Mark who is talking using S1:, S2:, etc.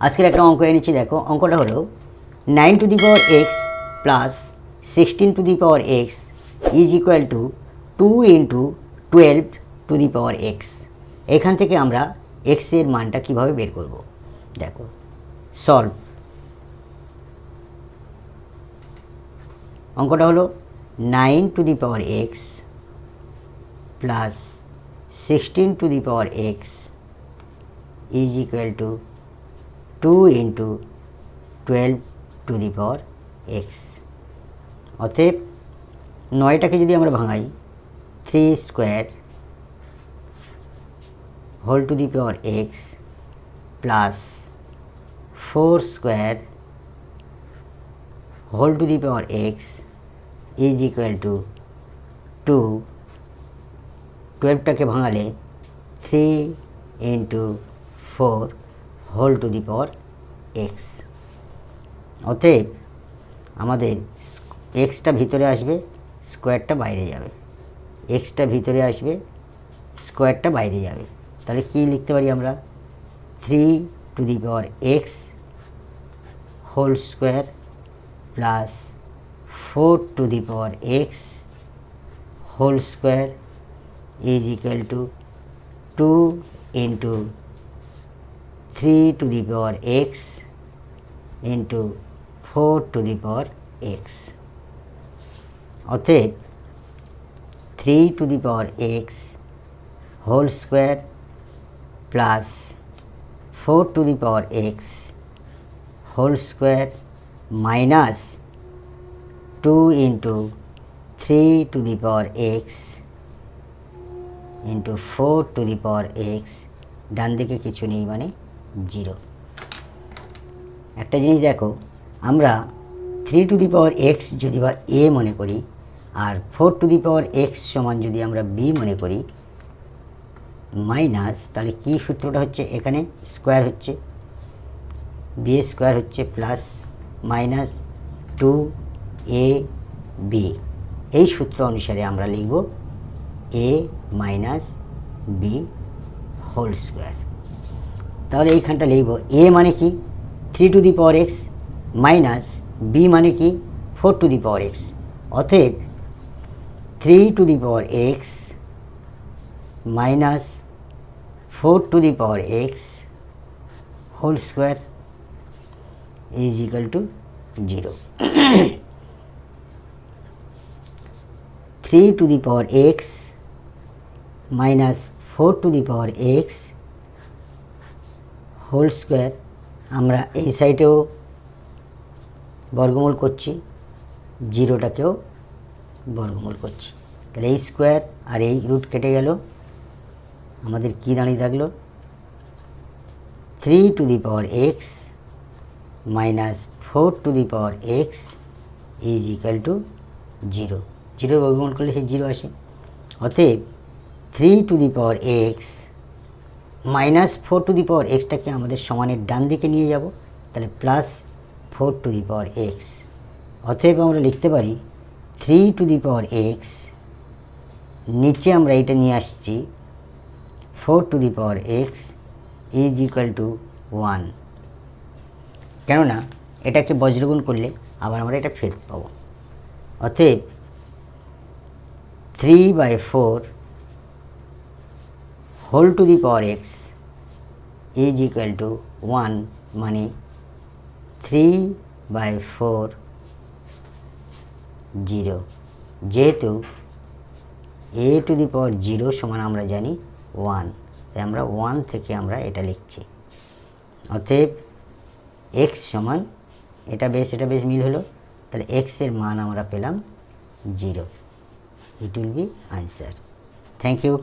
S1: আজকের একটা অঙ্ক এনেছি, দেখো অঙ্কটা হলো 9 to the power x plus 16 to the power x is equal to 2 into 12 to the power x. এখান থেকে আমরা এক্সের মানটা কিভাবে বের করব, দেখো সলভ। অঙ্কটা হলো 9 to the power x plus 16 to the power x is equal to 2 into 12 to the power x. অতএব 9টাকে যদি আমরা ভাঙাই, 3 square whole to the power x plus 4 square whole to the power x is equal to 2। 12টাকে ভাঙালে 3 into 4 whole to the power x. অতএব আমাদের extra ভিতরে আসবে, স্কোয়ারটা বাইরে যাবে, এক্সটা ভিতরে আসবে, স্কোয়ারটা বাইরে যাবে। তাহলে কী লিখতে পারি আমরা? 3 to the power x whole square plus 4 to the power x whole square is equal to 2 into 3 to the power x into 4 to the power x. অতএব 3 to the power x whole square plus 4 to the power x whole square minus 2 into 3 to the power x into 4 to the power x. ডান দিকে কিছু নেই মানে 0। একটা জিনিস দেখো, আমরা 3 টু দি পাওয়ার এক্স যদি বা এ মনে করি আর 4 টু দি পাওয়ার এক্স সমান যদি আমরা বি মনে করি, মাইনাস, তাহলে কী সূত্রটা হচ্ছে? এখানে স্কোয়ার হচ্ছে, বি স্কোয়ার হচ্ছে প্লাস মাইনাস 2 এ বি। এই সূত্র অনুসারে আমরা লিখব a minus b whole square. তাহলে এইখানটা লিখব এ মানে কি 3 to the power x minus b মানে কি 4 টু দি পাওয়ার এক্স। অতএব 3 to the power x minus 4 to the power x whole square is equal to 0। 3 to the power x minus 4 to the power x whole square, আমরা এই সাইডেও বর্গমূল করছি, 0টাকেও বর্গমূল করছি। তাহলে এই স্কোয়ার আর এই রুট কেটে গেল, আমাদের কি দাঁড়িয়ে থাকলো? 3 to the power x minus 4 to the power x is equal to 0। 0 বর্গমূল করলে সেই 0 আসে। অতএব 3 to the power x minus 4 to the power এক্সটাকে আমাদের সমানের ডান দিকে নিয়ে যাব, তাহলে plus 4 to the power x. অতএব আমরা লিখতে পারি 3 টু দি পাওয়ার এক্স, নিচে আমরা এটা নিয়ে আসছি 4 to the power x is equal to 1। কেননা এটাকে বজ্রগুণ করলে আবার আমরা এটা ফেরত পাবো। অতএব 3/4 whole to the power x is equal to 1, মানে 3/4 0। যেহেতু এ টু দি পাওয়ার 0 সমান আমরা জানি 1, তাই আমরা 1 থেকে আমরা এটা লিখছি। অতএব এক্স সমান, এটা বেশ মিল হলো, তাহলে এক্সের মান আমরা পেলাম 0। It will be answer. Thank you.